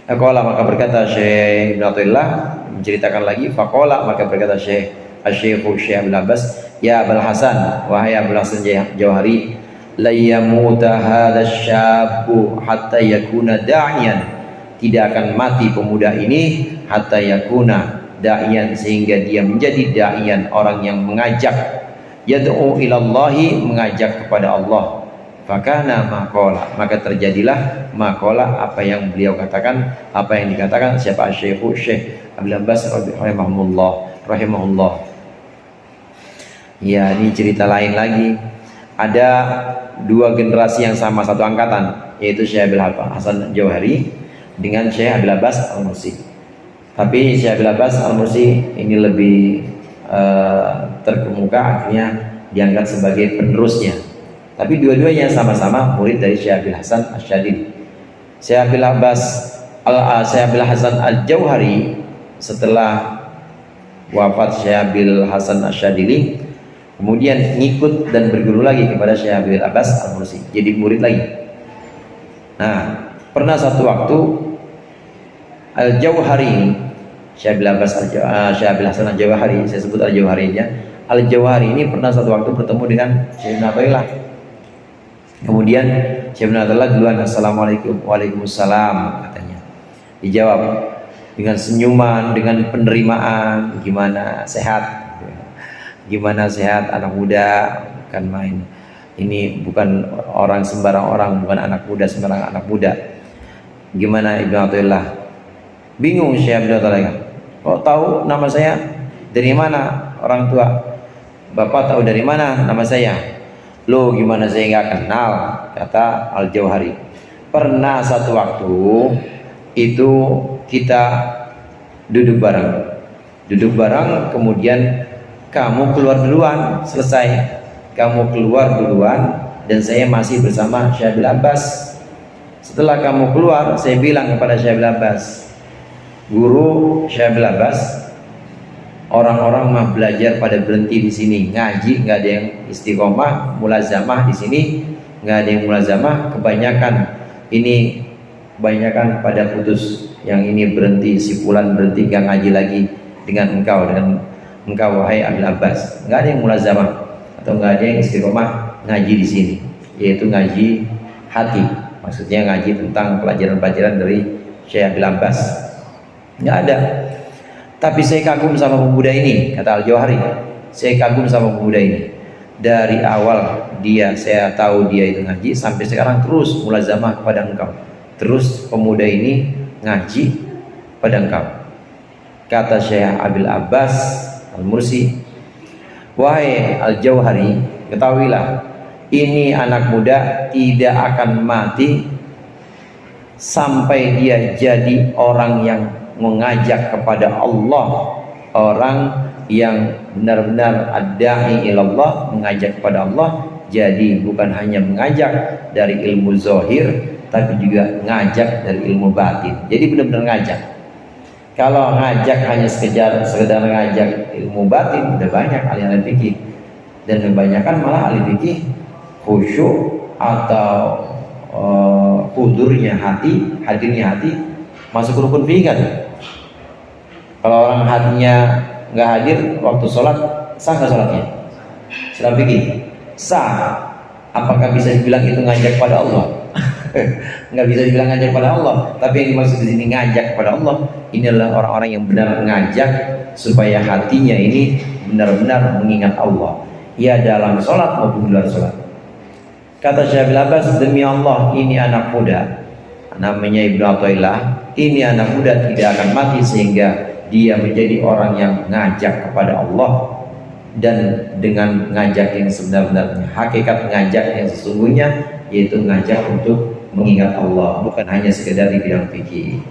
Speaker 2: maka berkata Syekh Ibnu Athaillah menceritakan lagi, faqala, maka berkata Syekh Abil Abbas, ya Abul Hasan, wahai Abdul Hasan Jauhari, la yamuta hadha syabu hatta yakuna da'iyan, tidak akan mati pemuda ini hatta yakuna da'iyan, sehingga dia menjadi da'iyan, orang yang mengajak, yad'u ilallahi, mengajak kepada Allah. Fakana maqala, maka terjadilah maqala, apa yang beliau katakan, apa yang dikatakan siapa? Syekh Abdul Abbas rahimahullah. Ya, ini cerita lain lagi. Ada dua generasi yang sama satu angkatan, yaitu Syekh Abdul Hasan Jauhari dengan Syekh Abil Abbas Al-Mursi. Tapi Syekh Abil Abbas Al-Mursi ini lebih terkemuka, akhirnya diangkat sebagai penerusnya. Tapi dua-duanya sama-sama murid dari Syekh Abil Hasan Asyadili. Syekh Abil Hasan Al-Jauhari setelah wafat Syekh Abil Hasan Asyadili, kemudian ngikut dan berguru lagi kepada Syekh Abil Abbas Al-Mursi, jadi murid lagi. Nah, pernah satu waktu Al-Jauhari, Syekh Abil Hasan Al-Jauhari, saya sebut Al-Jauharinya, Al-Jauhari ini pernah satu waktu bertemu dengan Syekh Ibnu Athaillah. Kemudian Syekh Ibnu Athaillah duluan, assalamualaikum, waalaikumsalam, katanya. Dijawab dengan senyuman, dengan penerimaan, gimana sehat anak muda, bukan main. Ini bukan orang sembarang orang, bukan anak muda sembarang anak muda. Gimana Ibnu Athaillah? Bingung Syekh Ibnu Athaillah. Kok tahu nama saya? Dari mana orang tua? Bapak tahu dari mana nama saya? Loh, gimana saya nggak kenal? Kata Al-Jauhari. Pernah satu waktu itu kita duduk bareng, kemudian kamu keluar duluan, selesai kamu keluar duluan, dan saya masih bersama Syekh Abil Abbas. Setelah kamu keluar, saya bilang kepada Syekh Abil Abbas, guru Syekh Abil Abbas, orang-orang mah belajar pada berhenti di sini, ngaji nggak ada yang istiqomah, mulazamah di sini nggak ada yang mulazamah, kebanyakan pada putus, yang ini berhenti, si fulan berhenti nggak ngaji lagi dengan engkau wahai Abil Abbas, nggak ada yang mulazamah atau nggak ada yang istiqomah ngaji di sini, yaitu ngaji hati, maksudnya ngaji tentang pelajaran-pelajaran dari Syekh Abil Abbas, nggak ada. Tapi saya kagum sama pemuda ini, kata Al-Jauhari, saya kagum sama pemuda ini. Dari awal saya tahu dia itu ngaji, sampai sekarang terus mulazamah kepada engkau. Terus pemuda ini ngaji pada engkau. Kata Syekh Abil Abbas Al-Mursi, wahai Al-Jauhari, ketahuilah, ini anak muda tidak akan mati sampai dia jadi orang yang mengajak kepada Allah, orang yang benar-benar ad-da'i ilallah, mengajak kepada Allah. Jadi bukan hanya mengajak dari ilmu zahir, tapi juga ngajak dari ilmu batin. Jadi benar-benar ngajak. Kalau ngajak hanya sekedar ngajak ilmu batin, udah banyak ahli-ahli fikih, dan kebanyakan malah ahli fikih khusyuk atau hadirnya hati masuk rukun fikih kan? Kalau orang hatinya nggak hadir waktu sholat, sah nggak sholatnya? Sholat fikih sah. Apakah bisa dibilang itu ngajak pada Allah? Nggak bisa dibilang ngajak pada Allah. Tapi yang dimaksud di sini ngajak kepada Allah, ini adalah orang-orang yang benar ngajak supaya hatinya ini benar-benar mengingat Allah, ya dalam sholat maupun luar sholat. Kata Syekh Abil Abbas, demi Allah, ini anak muda, namanya Ibnu Athaillah, ini anak muda tidak akan mati sehingga dia menjadi orang yang ngajak kepada Allah, dan dengan ngajak yang sebenarnya, hakikat ngajak yang sesungguhnya yaitu ngajak untuk mengingat Allah, bukan hanya sekedar di bidang fikih.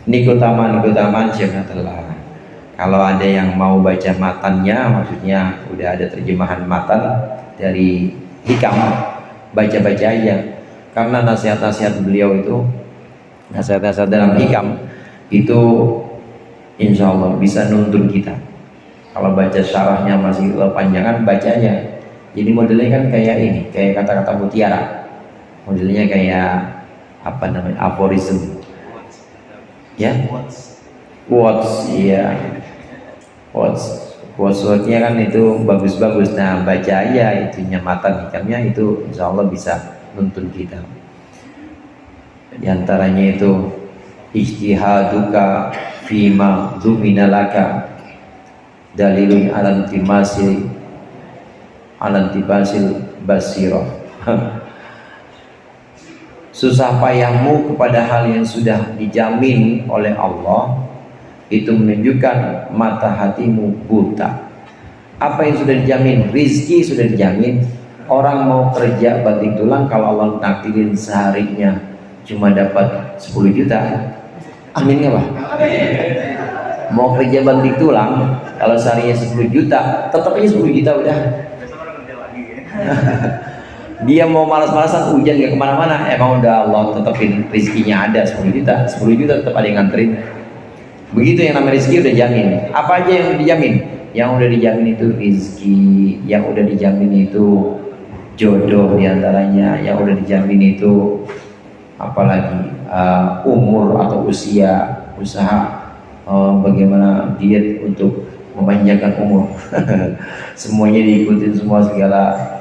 Speaker 2: Ini keutamaan syahadatillah. Kalau ada yang mau baca matannya, maksudnya udah ada terjemahan matan dari hikam, baca-baca aja. Karena nasihat-nasihat beliau itu, nasihat-nasihat dalam hikam itu insya Allah bisa nuntun kita. Kalau baca syarahnya masih panjangan, baca aja. Jadi modelnya kan kayak ini, kayak kata-kata mutiara. Modelnya kayak apa namanya, aforism. Ya, quotes, iya, quotes-nya kan itu bagus-bagus. Nah, baca aja itunya, matan hikamnya itu, insya Allah bisa nuntun kita. Di antaranya itu ijtihaduka fima dhuminalaka dalilun alantibasil basirah. Susah payahmu kepada hal yang sudah dijamin oleh Allah itu menunjukkan mata hatimu buta. Apa yang sudah dijamin? Rizki sudah dijamin. Orang mau kerja banting tulang, kalau Allah nakdirin seharinya cuma dapat 10 juta, amin nggak Pak? Mau kerja banting tulang, kalau seharinya 10 juta, tetap aja 10 juta udah. Dia mau malas-malasan hujan gak kemana-mana, emang udah Allah tetepin rizkinya ada 10 juta, 10 juta tetap ada yang nganterin. Begitu yang namanya rizki udah jamin. Apa aja yang udah dijamin? Yang udah dijamin itu rizki, yang udah dijamin itu jodoh diantaranya, yang udah dijamin itu apalagi umur atau usia, usaha, bagaimana diet untuk memanjangkan umur. Semuanya diikutin semua, segala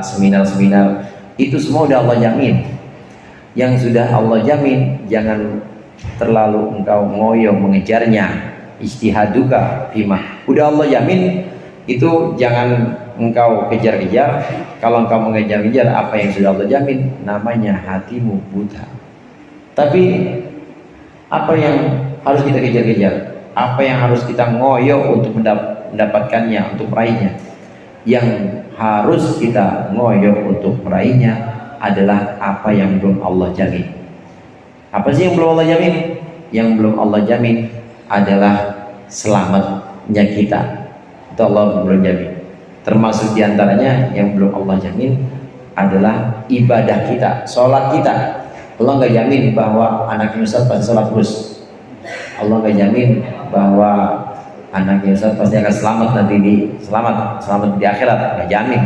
Speaker 2: seminar-seminar itu semua udah Allah jamin. Yang sudah Allah jamin, jangan terlalu engkau ngoyo mengejarnya. Ijtihaduka fima, udah Allah jamin, itu jangan engkau kejar-kejar. Kalau engkau mengejar-kejar apa yang sudah Allah jamin, namanya hatimu buta. Tapi apa yang harus kita kejar-kejar? Apa yang harus kita ngoyo untuk mendapatkannya, untuk meraihnya? Yang harus kita ngoyo untuk meraihnya adalah apa yang belum Allah jamin. Apa sih yang belum Allah jamin? Yang belum Allah jamin adalah selamatnya kita. Itu Allah belum jamin. Termasuk diantaranya yang belum Allah jamin adalah ibadah kita, sholat kita. Allah nggak jamin bahwa anaknya Ustaz pasti sholat terus. Allah nggak jamin bahwa anaknya Ustaz pasti akan selamat nanti selamat di akhirat, nggak jamin.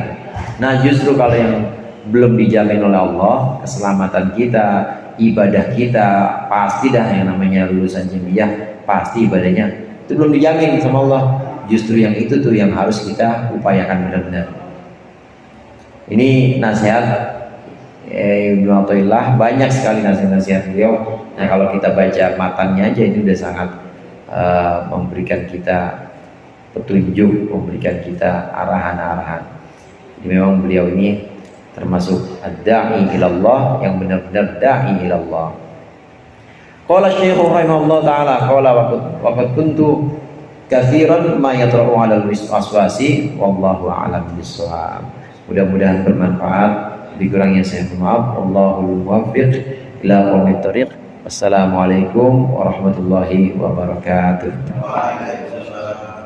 Speaker 2: Nah, justru kalau yang belum dijamin oleh Allah, keselamatan kita, ibadah kita, pasti dah yang namanya lulusan jamiah, pasti ibadahnya itu belum dijamin sama Allah. Justru yang itu tuh yang harus kita upayakan benar-benar. Ini nasihat Ibnu Athaillah, banyak sekali nasihat-nasihat beliau. Nah, kalau kita baca matannya aja itu udah sangat memberikan kita petunjuk, memberikan kita arahan-arahan. Jadi memang beliau ini termasuk ad-da'i ilallah, yang benar-benar da'i ilallah. Qala Syekh rahimahullah taala qala wa qad kuntu katsiran ma yatra'u 'ala al-waswasi wallahu a'lam bis-shawab. Mudah-mudahan bermanfaat. Lebih kurangnya saya mohon maaf. Wallahul muwaffiq ila aqwamit thoriq. Wassalamualaikum warahmatullahi wabarakatuh.
Speaker 1: Waalaikumsalam.